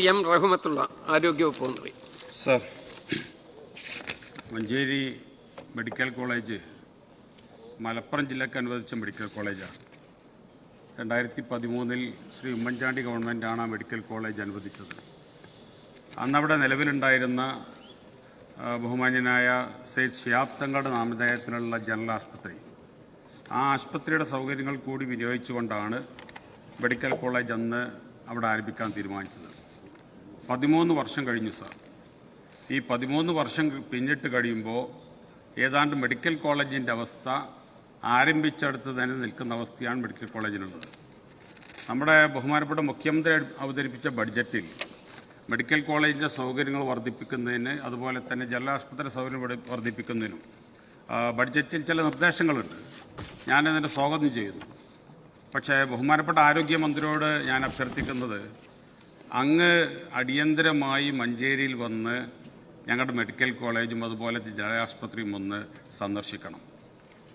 M Rahmatullah ആരോഗ്യവകുപ്പ് മന്ത്രി. Sir, Manjeri medical college Malappuram ജില്ലയ്ക്ക് അനുവദിച്ച മെഡിക്കൽ കോളേജാണ്. 2013 ശ്രീ ഉമ്മൻചാണ്ടി ഗവൺമെൻറ്റാണ് ആ മെഡിക്കൽ കോളേജ് അനുവദിച്ചത്. അന്നവിടെ നിലവിലുണ്ടായിരുന്ന ബഹുമാന്യനായ സെയ്ദ് ശിഹാബ് തങ്ങളുടെ നാമധേയത്തിലുള്ള ജനറൽ ആശുപത്രി, ആ ആശുപത്രിയുടെ സൗകര്യങ്ങൾ കൂടി വിനിയോഗിച്ചുകൊണ്ടാണ് മെഡിക്കൽ കോളേജ് അന്ന് അവിടെ ആരംഭിക്കാൻ തീരുമാനിച്ചത്. 13 വർഷം കഴിഞ്ഞു സാർ. ഈ 13 വർഷം പിന്നിട്ട് കഴിയുമ്പോൾ ഏതാണ്ട് മെഡിക്കൽ കോളേജിൻ്റെ അവസ്ഥ ആരംഭിച്ചെടുത്ത് തന്നെ നിൽക്കുന്ന അവസ്ഥയാണ് മെഡിക്കൽ കോളേജിനുള്ളത്. നമ്മുടെ ബഹുമാനപ്പെട്ട മുഖ്യമന്ത്രി അവതരിപ്പിച്ച ബഡ്ജറ്റിൽ മെഡിക്കൽ കോളേജിൻ്റെ സൗകര്യങ്ങൾ വർദ്ധിപ്പിക്കുന്നതിന്, അതുപോലെ തന്നെ ജനറൽ ആശുപത്രി സൗകര്യം വർദ്ധിപ്പിക്കുന്നതിനും ബഡ്ജറ്റിൽ ചില നിർദ്ദേശങ്ങളുണ്ട്. ഞാനതിനെ സ്വാഗതം ചെയ്യുന്നു. പക്ഷേ ബഹുമാനപ്പെട്ട ആരോഗ്യമന്ത്രിയോട് ഞാൻ അഭ്യർത്ഥിക്കുന്നത്, അങ്ങ് അടിയന്തരമായി മഞ്ചേരിയിൽ വന്ന് ഞങ്ങളുടെ മെഡിക്കൽ കോളേജും അതുപോലെ ജനറൽ ആശുപത്രിയും ഒന്ന് സന്ദർശിക്കണം.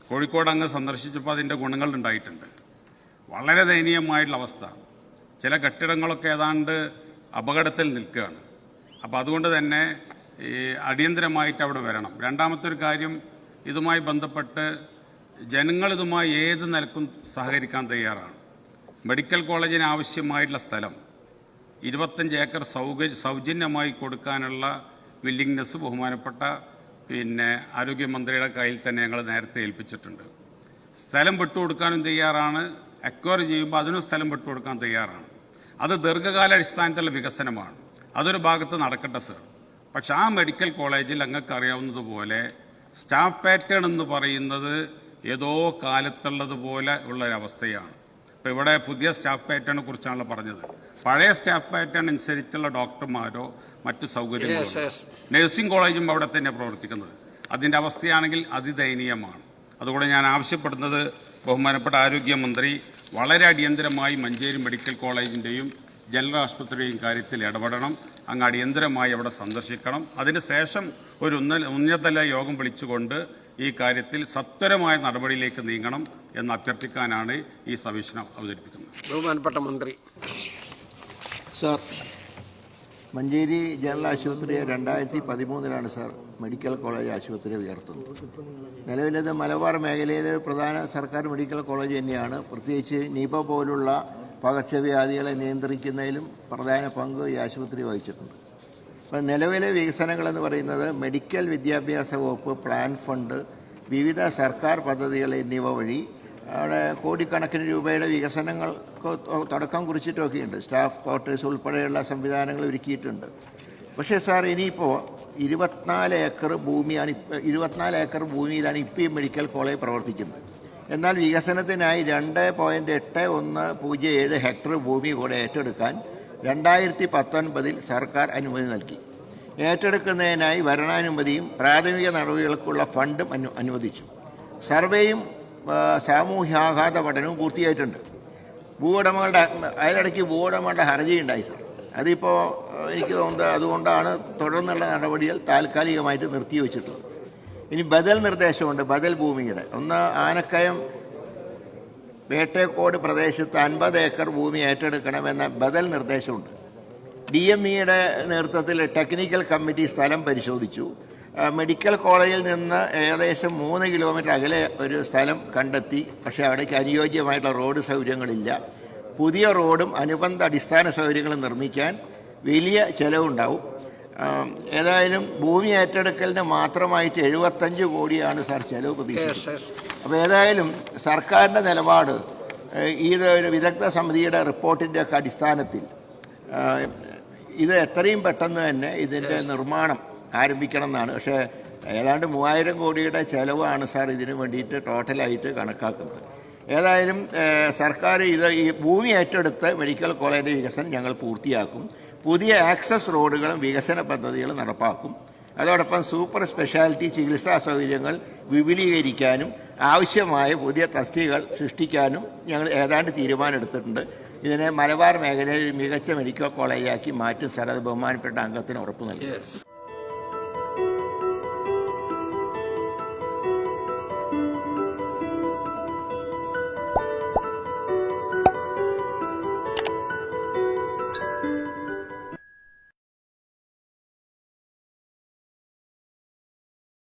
കോഴിക്കോട് അങ്ങ് സന്ദർശിച്ചപ്പോൾ അതിൻ്റെ ഗുണങ്ങൾ ഉണ്ടായിട്ടുണ്ട്. വളരെ ദയനീയമായിട്ടുള്ള അവസ്ഥ. ചില കെട്ടിടങ്ങളൊക്കെ ഏതാണ്ട് അപകടത്തിൽ നിൽക്കുകയാണ്. അപ്പോൾ അതുകൊണ്ട് തന്നെ അടിയന്തരമായിട്ട് അവിടെ വരണം. രണ്ടാമത്തെ ഒരു കാര്യം, ഇതുമായി ബന്ധപ്പെട്ട് ജനങ്ങൾ ഇതുമായി ഏത് നിലക്കും സഹകരിക്കാൻ തയ്യാറാണ്. മെഡിക്കൽ കോളേജിന് ആവശ്യമായിട്ടുള്ള സ്ഥലം 25 ഏക്കർ സൗജന്യമായി കൊടുക്കാനുള്ള വില്ലിങ്നെസ് ബഹുമാനപ്പെട്ട ആരോഗ്യമന്ത്രിയുടെ കയ്യിൽ തന്നെ ഞങ്ങൾ നേരത്തെ ഏൽപ്പിച്ചിട്ടുണ്ട്. സ്ഥലം വിട്ടുകൊടുക്കാനും തയ്യാറാണ്. അക്വയർ ചെയ്യുമ്പോൾ അതിനും സ്ഥലം വിട്ടുകൊടുക്കാൻ തയ്യാറാണ്. അത് ദീർഘകാല അടിസ്ഥാനത്തിലുള്ള വികസനമാണ്. അതൊരു ഭാഗത്ത് നടക്കട്ടെ സർ. പക്ഷെ ആ മെഡിക്കൽ കോളേജിൽ അങ്ങക്ക് അറിയാവുന്നതുപോലെ സ്റ്റാഫ് പാറ്റേൺ എന്ന് പറയുന്നത് ഏതോ കാലത്തുള്ളതുപോലെ ഉള്ളൊരവസ്ഥയാണ്. ഇപ്പോൾ ഇവിടെ പുതിയ സ്റ്റാഫ് പാറ്റേണിനെ കുറിച്ചാണല്ലോ പറഞ്ഞത്. പഴയ സ്റ്റാഫ് പാറ്റേൺ അനുസരിച്ചുള്ള ഡോക്ടർമാരോ മറ്റു സൗകര്യങ്ങളോ, നഴ്സിംഗ് കോളേജും അവിടെ തന്നെ പ്രവർത്തിക്കുന്നത്. അതിൻ്റെ അവസ്ഥയാണെങ്കിൽ അതിദയനീയമാണ്. അതുകൊണ്ട് ഞാൻ ആവശ്യപ്പെടുന്നത്, ബഹുമാനപ്പെട്ട ആരോഗ്യമന്ത്രി വളരെ അടിയന്തരമായി മഞ്ചേരി മെഡിക്കൽ കോളേജിൻ്റെയും ജനറൽ ആശുപത്രിയുടെയും കാര്യത്തിൽ ഇടപെടണം. അങ്ങ് അടിയന്തരമായി അവിടെ സന്ദർശിക്കണം. അതിനുശേഷം ഒരു ഉന്നതതല യോഗം വിളിച്ചുകൊണ്ട് ഈ കാര്യത്തിൽ സത്വരമായ നടപടിയിലേക്ക് നീങ്ങണം എന്ന് അഭ്യർത്ഥിക്കാനാണ് ഈ സവിഷണം അവതരിപ്പിക്കുന്നത്. ബഹുമാനപ്പെട്ട മന്ത്രി. സാർ, മഞ്ചേരി ജനറൽ ആശുപത്രിയെ 2013 സാർ മെഡിക്കൽ കോളേജ് ആശുപത്രി ഉയർത്തുന്നത്. നിലവിലത് മലബാർ മേഖലയിലെ പ്രധാന സർക്കാർ മെഡിക്കൽ കോളേജ് തന്നെയാണ്. പ്രത്യേകിച്ച് നിപ പോലുള്ള പകർച്ചവ്യാധികളെ നിയന്ത്രിക്കുന്നതിലും പ്രധാന പങ്ക് ഈ ആശുപത്രി വഹിച്ചിട്ടുണ്ട്. അപ്പം നിലവിലെ വികസനങ്ങളെന്ന് പറയുന്നത് മെഡിക്കൽ വിദ്യാഭ്യാസ വകുപ്പ് പ്ലാൻ ഫണ്ട്, വിവിധ സർക്കാർ പദ്ധതികൾ എന്നിവ വഴി അവിടെ കോടിക്കണക്കിന് രൂപയുടെ വികസനങ്ങൾക്ക് തുടക്കം കുറിച്ചിട്ടൊക്കെയുണ്ട്. സ്റ്റാഫ് ക്വാർട്ടേഴ്സ് ഉൾപ്പെടെയുള്ള സംവിധാനങ്ങൾ ഒരുക്കിയിട്ടുണ്ട്. പക്ഷേ സാർ, ഇനിയിപ്പോൾ 24 ഏക്കർ ഭൂമിയിലാണ് ഇപ്പോൾ ഈ മെഡിക്കൽ കോളേജ് പ്രവർത്തിക്കുന്നത്. എന്നാൽ വികസനത്തിനായി 2.8107 ഹെക്ടർ ഭൂമി കൂടെ ഏറ്റെടുക്കാൻ 2019 സർക്കാർ അനുമതി നൽകി. ഏറ്റെടുക്കുന്നതിനായി ഭരണാനുമതിയും പ്രാഥമിക നടപടികൾക്കുള്ള ഫണ്ടും അനുവദിച്ചു. സർവേയും സാമൂഹ്യാഘാത പഠനവും പൂർത്തിയായിട്ടുണ്ട്. അതിനിടയ്ക്ക് ഭൂവുടമകളുടെ ഹർജി ഉണ്ടായി സാർ. അതിപ്പോൾ എനിക്ക് തോന്നുന്നത് അതുകൊണ്ടാണ് തുടർന്നുള്ള നടപടികൾ താൽക്കാലികമായിട്ട് നിർത്തിവെച്ചിട്ടുള്ളത്. ഇനി ബദൽ നിർദ്ദേശമുണ്ട്. ബദൽ ഭൂമിയുടെ ഒന്ന്, ആനക്കയം വേട്ടേക്കോട് പ്രദേശത്ത് 50 ഏക്കർ ഭൂമി ഏറ്റെടുക്കണമെന്ന ബദൽ നിർദ്ദേശമുണ്ട്. DMEയുടെ നേതൃത്വത്തിൽ ടെക്നിക്കൽ കമ്മിറ്റി സ്ഥലം പരിശോധിച്ചു. മെഡിക്കൽ കോളേജിൽ നിന്ന് ഏകദേശം 3 കിലോമീറ്റർ അകലെ ഒരു സ്ഥലം കണ്ടെത്തി. പക്ഷേ അവിടേക്ക് അനുയോജ്യമായിട്ടുള്ള റോഡ് സൗകര്യങ്ങളില്ല. പുതിയ റോഡും അനുബന്ധ അടിസ്ഥാന സൗകര്യങ്ങളും നിർമ്മിക്കാൻ വലിയ ചെലവുണ്ടാവും. ഏതായാലും ഭൂമി ഏറ്റെടുക്കലിന് മാത്രമായിട്ട് 75 കോടിയാണ് സാർ ചെലവ് പ്രതീക്ഷിച്ചത്. അപ്പോൾ ഏതായാലും സർക്കാരിൻ്റെ നിലപാട് ഇത് ഒരു വിദഗ്ധ സമിതിയുടെ റിപ്പോർട്ടിൻ്റെ ഒക്കെ അടിസ്ഥാനത്തിൽ ഇത് എത്രയും പെട്ടെന്ന് തന്നെ ഇതിൻ്റെ നിർമ്മാണം ആരംഭിക്കണം എന്നാണ്. പക്ഷേ ഏതാണ്ട് 3000 കോടിയുടെ ചെലവാണ് സാർ ഇതിനു വേണ്ടിയിട്ട് ടോട്ടലായിട്ട് കണക്കാക്കുന്നത്. ഏതായാലും സർക്കാർ ഈ ഭൂമി ഏറ്റെടുത്ത് മെഡിക്കൽ കോളേജിൻ്റെ വികസനം ഞങ്ങൾ പൂർത്തിയാക്കും. പുതിയ ആക്സസ് റോഡുകളും വികസന പദ്ധതികളും നടപ്പാക്കും. അതോടൊപ്പം സൂപ്പർ സ്പെഷ്യാലിറ്റി ചികിത്സാ സൗകര്യങ്ങൾ വിപുലീകരിക്കാനും ആവശ്യമായ പുതിയ തസ്തികകൾ സൃഷ്ടിക്കാനും ഞങ്ങൾ ഏതാണ്ട് തീരുമാനമെടുത്തിട്ടുണ്ട്. ഇതിനെ മലബാർ മേഖലയിൽ മികച്ച മെഡിക്കൽ കോളേജാക്കി മാറ്റും സാർ. അത് ബഹുമാനപ്പെട്ട അംഗത്തിന് ഉറപ്പ് നൽകി.